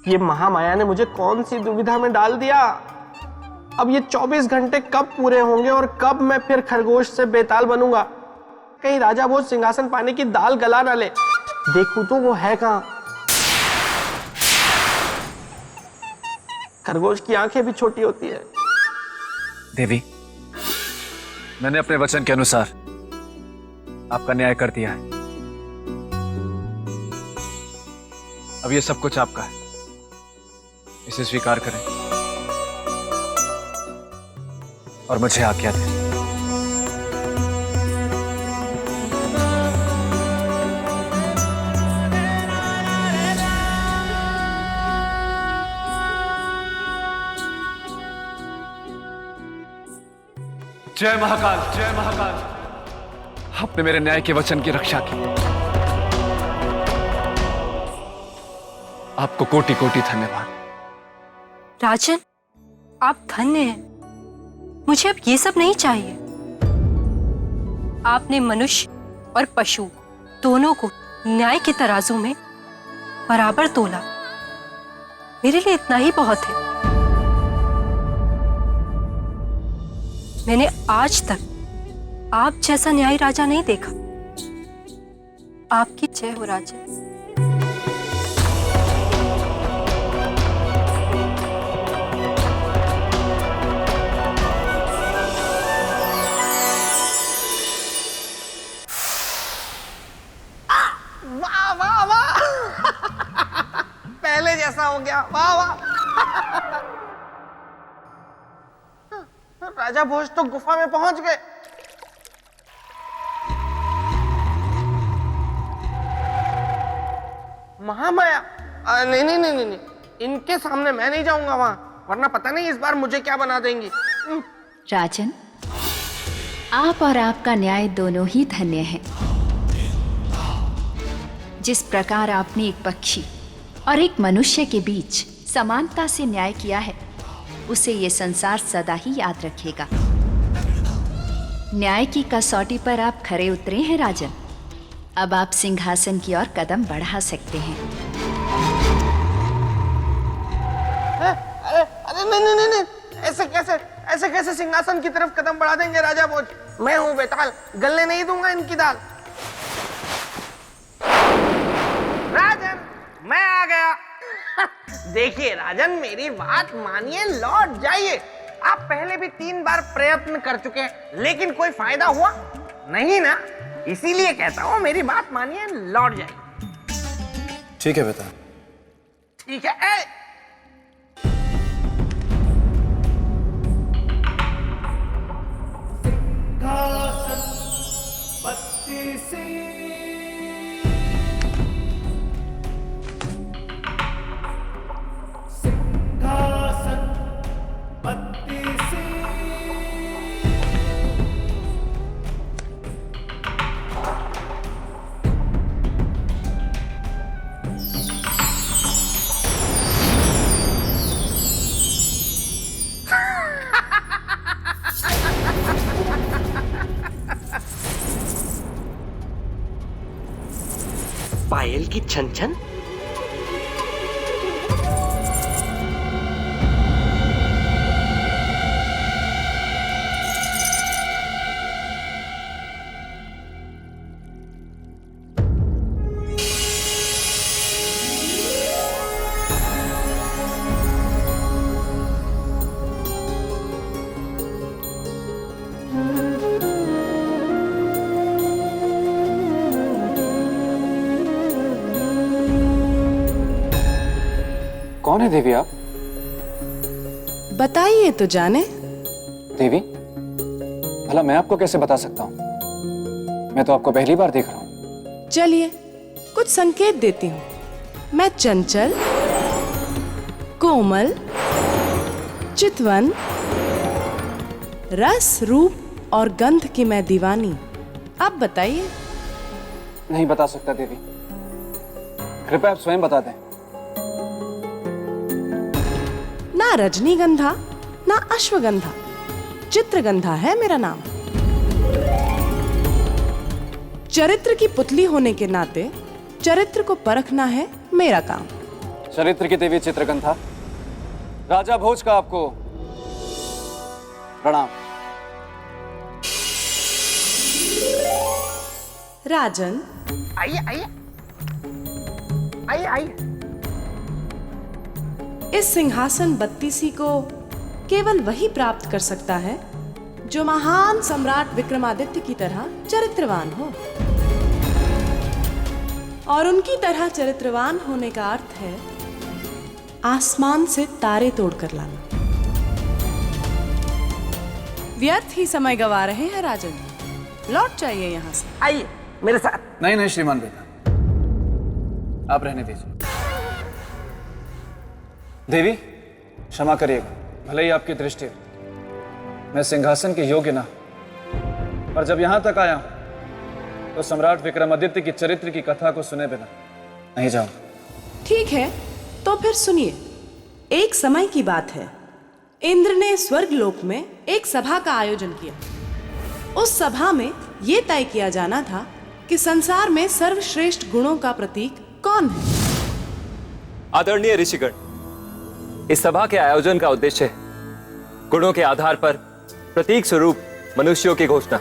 ये महामाया ने मुझे कौन सी दुविधा में डाल दिया। अब ये 24 घंटे कब पूरे होंगे और कब मैं फिर खरगोश से बेताल बनूंगा। कहीं राजा भोज सिंहासन पाने की दाल गला ना ले। देखूं तो वो है कहां। खरगोश की आंखें भी छोटी होती है। देवी, मैंने अपने वचन के अनुसार आपका न्याय कर दिया है। अब ये सब कुछ आपका है, इसे स्वीकार करें और मुझे आज्ञा दें। जय महाकाल, जय महाकाल। आपने मेरे न्याय के वचन की रक्षा की, आपको कोटि कोटि धन्यवाद। राजन, आप धन्य हैं। मुझे अब ये सब नहीं चाहिए। आपने मनुष्य और पशु दोनों को न्याय के तराजू में बराबर तोला। मेरे लिए इतना ही बहुत है। मैंने आज तक आप जैसा न्यायी राजा नहीं देखा। आपकी जय हो राजन। वाह वाह वाह पहले जैसा हो गया। वाह वाह राजा भोज तो गुफा में पहुंच गए। महामाया, नहीं नहीं नहीं नहीं, इनके सामने मैं नहीं जाऊंगा वहां, वरना पता नहीं इस बार मुझे क्या बना देंगी। राजन, आप और आपका न्याय दोनों ही धन्य हैं। जिस प्रकार आपने एक पक्षी और एक मनुष्य के बीच समानता से न्याय किया है, उसे ये संसार सदा ही याद रखेगा। न्याय की कसौटी पर आप खरे उतरे हैं राजन। अब आप सिंहासन की ओर कदम बढ़ा सकते हैं। अरे नहीं नहीं नहीं, ऐसे कैसे सिंहासन की तरफ कदम बढ़ा देंगे राजा भोज। मैं हूं बेताल, गलने नहीं दूंगा इनकी दाल। राजन, मैं आ गया। देखिए राजन, मेरी बात मानिए, लौट जाइए। आप पहले भी 3 बार प्रयत्न कर चुके हैं, लेकिन कोई फायदा हुआ नहीं ना। इसीलिए कहता हूं, मेरी बात मानिए, लौट जाइए। ठीक है बेटा। ठीक है। पायल की छन छन। कौन है देवी आप? बताइए तो जाने। देवी, भला मैं आपको कैसे बता सकता हूँ? मैं तो आपको पहली बार देख रहा हूँ। चलिए कुछ संकेत देती हूँ। मैं चंचल, कोमल, चितवन, रस, रूप और गंध की मैं दीवानी। आप बताइए। नहीं बता सकता देवी, कृपया आप स्वयं बता दें। ना रजनीगंधा ना अश्वगंधा, चित्रगंधा है मेरा नाम। चरित्र की पुतली होने के नाते चरित्र को परखना है मेरा काम। चरित्र की देवी चित्रगंधा, राजा भोज का आपको प्रणाम। राजन, आइए आइए आइए आइए। इस सिंहासन बत्तीसी को केवल वही प्राप्त कर सकता है जो महान सम्राट विक्रमादित्य की तरह चरित्रवान हो। और उनकी तरह चरित्रवान होने का अर्थ है आसमान से तारे तोड़कर लाना। व्यर्थ ही समय गवा रहे हैं राजन, लौट जाइए यहाँ से। आइए मेरे साथ। नहीं नहीं श्रीमान बेटा, आप रहने दीजिए। देवी क्षमा करिएगा, भले ही आपकी दृष्टि है मैं सिंहासन के योग्य ना, पर जब यहां तक आया तो सम्राट विक्रमादित्य की चरित्र की कथा को सुने बिना नहीं जाऊं। ठीक है, तो फिर सुनिए। एक समय की बात है, इंद्र ने स्वर्गलोक में एक सभा का आयोजन किया। उस सभा में यह तय किया जाना था कि संसार में सर्वश्रेष्ठ गुणों का प्रतीक कौन है। आदरणीय ऋषिगण, इस सभा के आयोजन का उद्देश्य है गुणों के आधार पर प्रतीक स्वरूप मनुष्यों की घोषणा।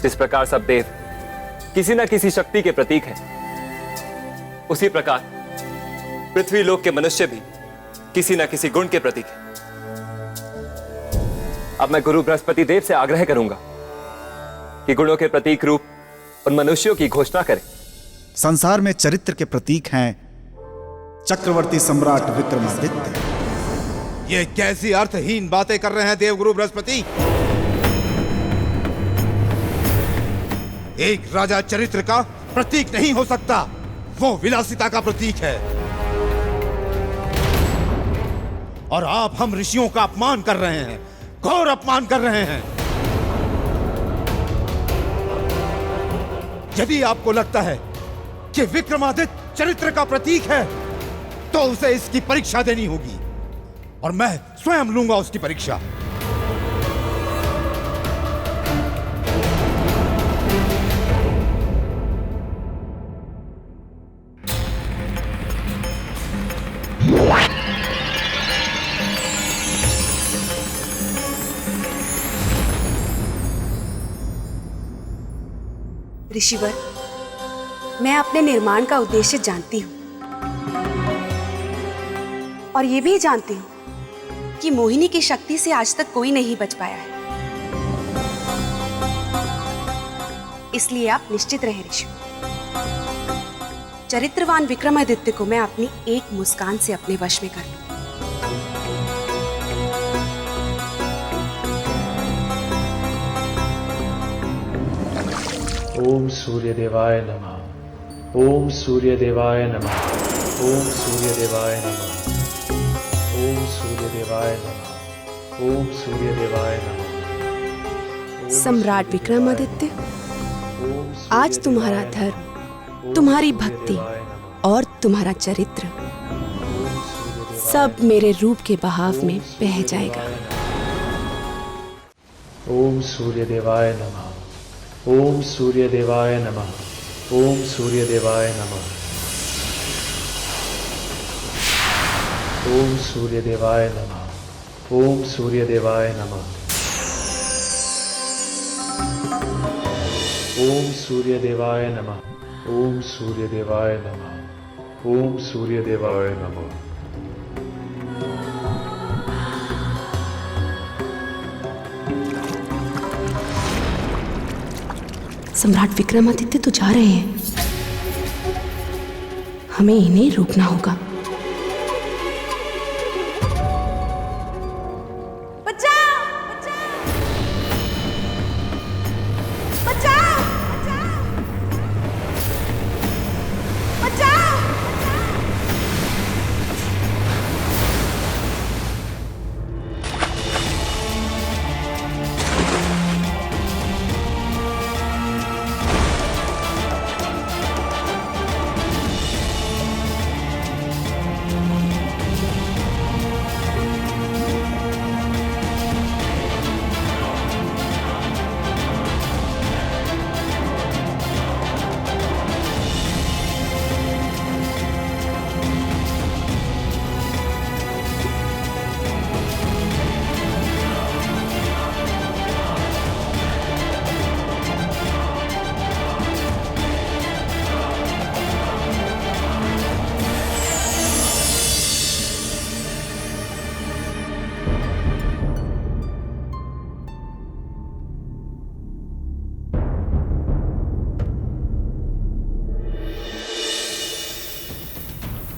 जिस प्रकार सब देव किसी न किसी शक्ति के प्रतीक हैं, उसी प्रकार पृथ्वी लोक के मनुष्य भी किसी न किसी गुण के प्रतीक हैं। अब मैं गुरु बृहस्पति देव से आग्रह करूंगा कि गुणों के प्रतीक रूप उन मनुष्यों की घोषणा करें। संसार में चरित्र के प्रतीक हैं चक्रवर्ती सम्राट विक्रमादित्य। ये कैसी अर्थहीन बातें कर रहे हैं देवगुरु बृहस्पति। एक राजा चरित्र का प्रतीक नहीं हो सकता, वो विलासिता का प्रतीक है। और आप हम ऋषियों का अपमान कर रहे हैं, घोर अपमान कर रहे हैं। यदि आपको लगता है कि विक्रमादित्य चरित्र का प्रतीक है तो उसे इसकी परीक्षा देनी होगी, और मैं स्वयं लूंगा उसकी परीक्षा। ऋषिवर, मैं अपने निर्माण का उद्देश्य जानती हूं, और ये भी जानती हूं कि मोहिनी की शक्ति से आज तक कोई नहीं बच पाया है। इसलिए आप निश्चित रहे ऋषि। चरित्रवान विक्रमादित्य को मैं अपनी एक मुस्कान से अपने वश में कर लूं। ओम सूर्य देवाय नमः। ओम सूर्य देवाय नमः। ओम सूर्य देवाय नमः। ओम सूर्य देवाय नमः। ओम सूर्य देवाय नमः। सम्राट विक्रमादित्य, आज तुम्हारा धर्म, तुम्हारी भक्ति और तुम्हारा चरित्र सब मेरे रूप के बहाव में बह जाएगा। ओम सूर्य देवाय नमः। ओम सूर्य देवाय नमः। ओम सूर्य देवाय नमः। ओम सूर्य देवाय नमः। ओम सूर्य देवाय नमः। ओम सूर्य देवाय नमः। ओम सूर्य देवाय नमः। ओम सूर्य देवाय नमः। सम्राट विक्रमादित्य तो जा रहे हैं, हमें इन्हें रोकना होगा।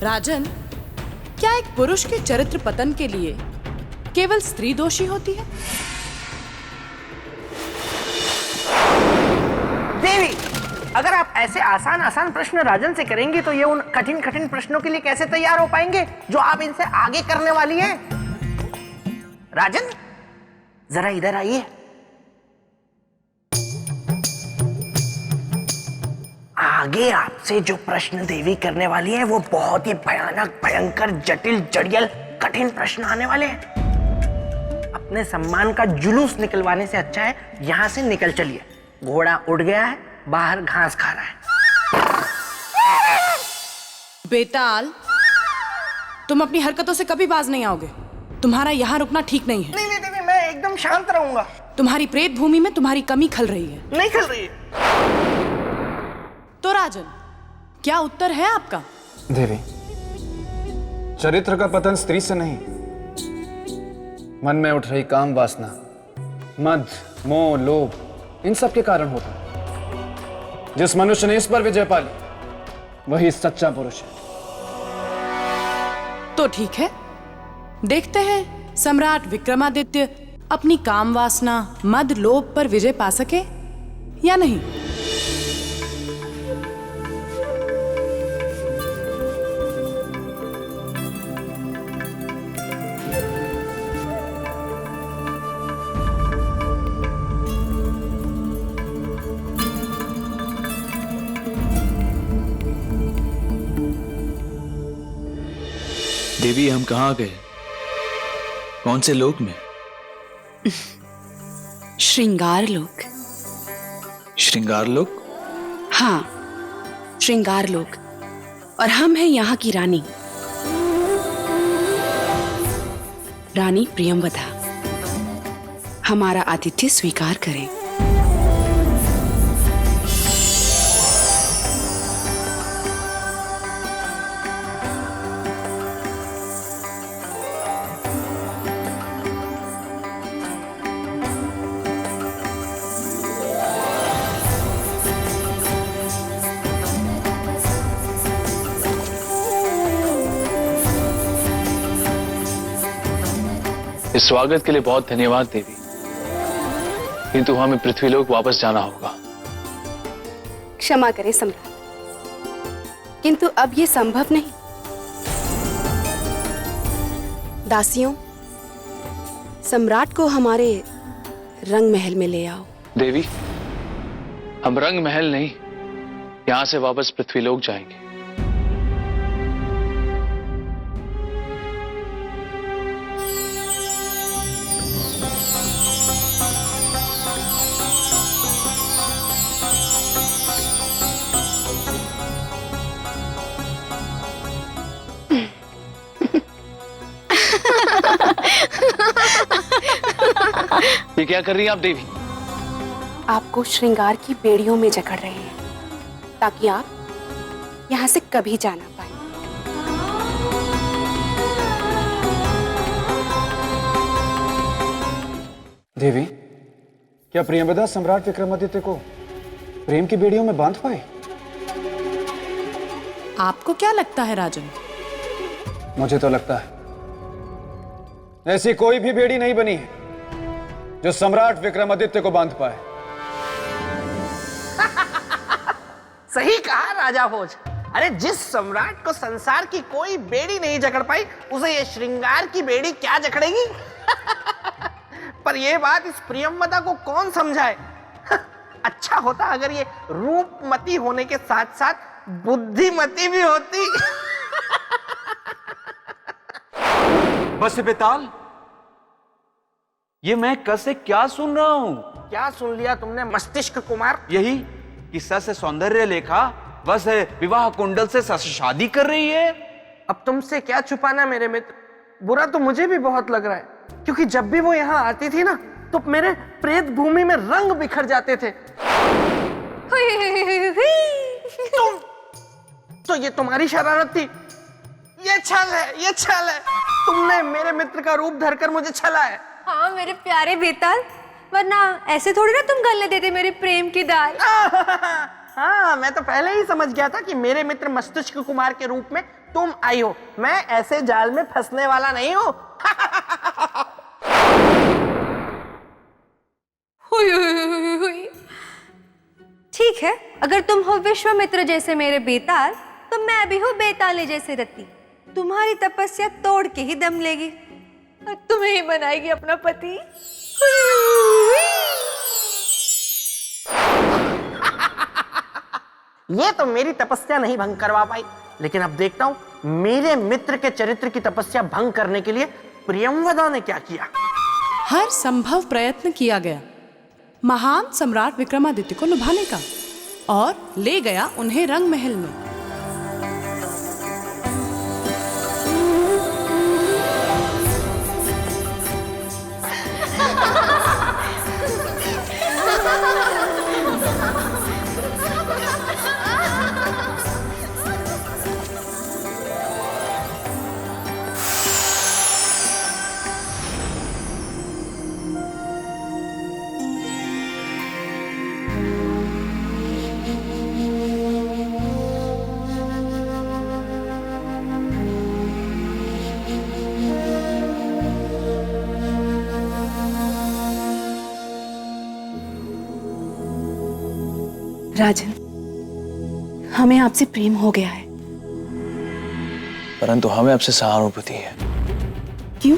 राजन, क्या एक पुरुष के चरित्र पतन के लिए केवल स्त्री दोषी होती है? देवी, अगर आप ऐसे आसान आसान प्रश्न राजन से करेंगी तो ये उन कठिन कठिन प्रश्नों के लिए कैसे तैयार हो पाएंगे जो आप इनसे आगे करने वाली हैं? राजन, जरा इधर आइए। आगे आपसे जो प्रश्न देवी करने वाली है वो बहुत ही भयानक, भयंकर, जटिल, जड़ियल, कठिन प्रश्न आने वाले हैं। अपने सम्मान का जुलूस निकलवाने से अच्छा है यहां से निकल चलिए। घोड़ा उड़ गया है, बाहर घास खा रहा है। बेताल, तुम अपनी हरकतों से कभी बाज नहीं आओगे। तुम्हारा यहाँ रुकना ठीक नहीं है। नहीं नहीं देवी, मैं एकदम शांत रहूंगा। तुम्हारी प्रेत भूमि में तुम्हारी कमी खल रही है। नहीं खल रही है। तो राजन, क्या उत्तर है आपका? देवी, चरित्र का पतन स्त्री से नहीं, मन में उठ रही काम वासना, मद, मोह, लोभ, इन सब के कारण होता है। जिस मनुष्य ने इस पर विजय पा ली वही सच्चा पुरुष है। तो ठीक है, देखते हैं सम्राट विक्रमादित्य अपनी काम वासना, मद, लोभ पर विजय पा सके या नहीं। देवी, हम कहाँ गए? कौन से लोक में? श्रृंगार लोक। श्रृंगार लोक? हाँ, श्रृंगार लोक। और हम हैं यहाँ की रानी, रानी प्रियंवदा। हमारा आतिथ्य स्वीकार करें। इस स्वागत के लिए बहुत धन्यवाद देवी, किंतु हमें पृथ्वीलोक वापस जाना होगा। क्षमा करें सम्राट, किंतु अब ये संभव नहीं। दासियों, सम्राट को हमारे रंग महल में ले आओ। देवी, हम रंग महल नहीं, यहां से वापस पृथ्वीलोक जाएंगे। ये क्या कर रही हैं आप देवी? आपको श्रृंगार की बेड़ियों में जकड़ रहे हैं ताकि आप यहाँ से कभी जा ना पाए। देवी, क्या प्रियंवदा सम्राट विक्रमादित्य को प्रेम की बेड़ियों में बांध पाए? आपको क्या लगता है राजन? मुझे तो लगता है ऐसी कोई भी बेड़ी नहीं बनी है जो सम्राट विक्रमादित्य को बांध पाए। सही कहा राजा भोज। अरे जिस सम्राट को संसार की कोई बेड़ी नहीं जकड़ पाई उसे ये श्रृंगार की बेड़ी क्या जकड़ेगी? पर यह बात इस प्रियंवदा को कौन समझाए? अच्छा होता अगर ये रूपमती होने के साथ साथ बुद्धिमती भी होती। बस बेताल, ये मैं कैसे क्या सुन रहा हूं? क्या सुन लिया तुमने मस्तिष्क कुमार? यही कि सस सौंदर्य लेखा बस विवाह कुंडल से सस शादी कर रही है। अब तुमसे क्या छुपाना मेरे मित्र, बुरा तो मुझे भी बहुत लग रहा है, क्योंकि जब भी वो यहाँ आती थी ना तो मेरे प्रेत भूमि में रंग बिखर जाते थे। तुम तो ये तुम्हारी शरारत थी, ये छल है, ये छल है। तुमने मेरे मित्र का रूप धरकर मुझे छला है। हाँ मेरे प्यारे बेताल, वरना ऐसे थोड़ी ना तुम गलने देते मेरे प्रेम की दाल। हाँ, मैं तो पहले ही समझ गया था कि मेरे मित्र मस्तिष्क कुमार के रूप में तुम आई हो, मैं ऐसे जाल में फंसने वाला नहीं हूँ। हुई। ठीक है, अगर तुम हो विश्वामित्र जैसे मेरे बेताल, तो मैं भी हूँ बेताले जैसे रति। तुम्हारी तपस्या तोड़ के ही दम लेगी और तुम्हें ही बनाएगी अपना पति। ये तो मेरी तपस्या नहीं भंग करवा पाई, लेकिन अब देखता हूं मेरे मित्र के चरित्र की तपस्या भंग करने के लिए प्रियंवदा ने क्या किया। हर संभव प्रयत्न किया गया महान सम्राट विक्रमादित्य को लुभाने का, और ले गया उन्हें रंग महल में। राजन, हमें आपसे प्रेम हो गया है। परंतु हमें आपसे सहानुभूति है। क्यों?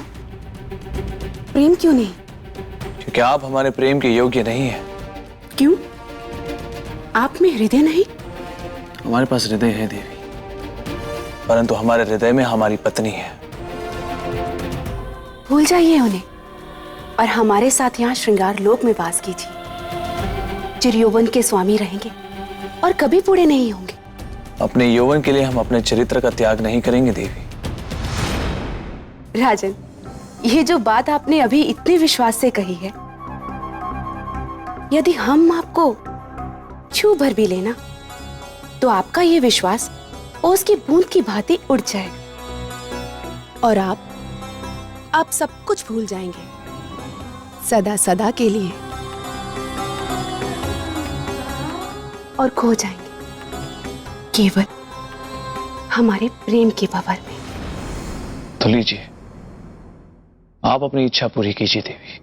प्रेम क्यों नहीं? क्योंकि आप हमारे प्रेम के योग्य नहीं है। क्यों? आप में हृदय नहीं? हमारे पास हृदय है देवी, परंतु हमारे हृदय में हमारी पत्नी है। भूल जाइए उन्हें और हमारे साथ यहाँ श्रृंगार लोक में वास कीजिए। चिरयौवन के स्वामी रहेंगे और कभी बूढ़े नहीं होंगे। अपने यौवन के लिए हम अपने चरित्र का त्याग नहीं करेंगे देवी। राजन, ये जो बात आपने अभी इतने विश्वास से कही है, यदि हम आपको छू भर भी लेना तो आपका ये विश्वास ओस की बूंद की भांति उड़ जाएगा और आप सब कुछ भूल जाएंगे सदा सदा के लिए और खो जाएंगे केवल हमारे प्रेम के भंवर में। तो लीजिए, आप अपनी इच्छा पूरी कीजिए देवी।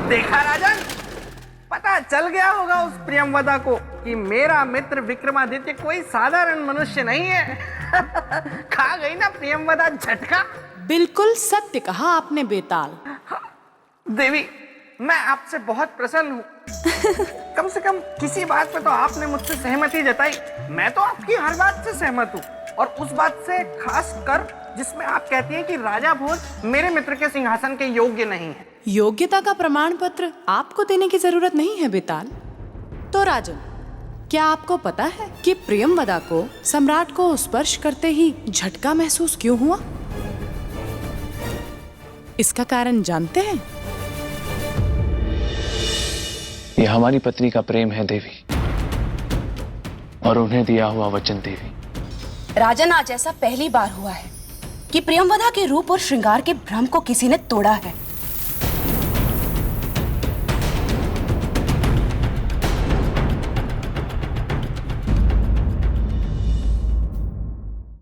देखा राजन, पता चल गया होगा उस प्रियंवदा को कि मेरा मित्र विक्रमादित्य कोई साधारण मनुष्य नहीं है। खा गई ना प्रियंवदा झटका। बिल्कुल सत्य कहा आपने बेताल। देवी, मैं आपसे बहुत प्रसन्न हूँ। कम से कम किसी बात पे तो आपने मुझसे सहमति जताई। मैं तो आपकी हर बात से सहमत हूँ, और उस बात से खास कर जिसमें आप कहती हैं कि राजा भोज मेरे मित्र के सिंहासन के योग्य नहीं है। योग्यता का प्रमाण पत्र आपको देने की जरूरत नहीं है बेताल। तो राजन, क्या आपको पता है कि प्रियंवदा को सम्राट को स्पर्श करते ही झटका महसूस क्यों हुआ? इसका कारण जानते हैं? यह हमारी पत्नी का प्रेम है देवी, और उन्हें दिया हुआ वचन देवी। राजन, आज ऐसा पहली बार हुआ है कि प्रियंवदा के रूप और श्रृंगार के भ्रम को किसी ने तोड़ा है।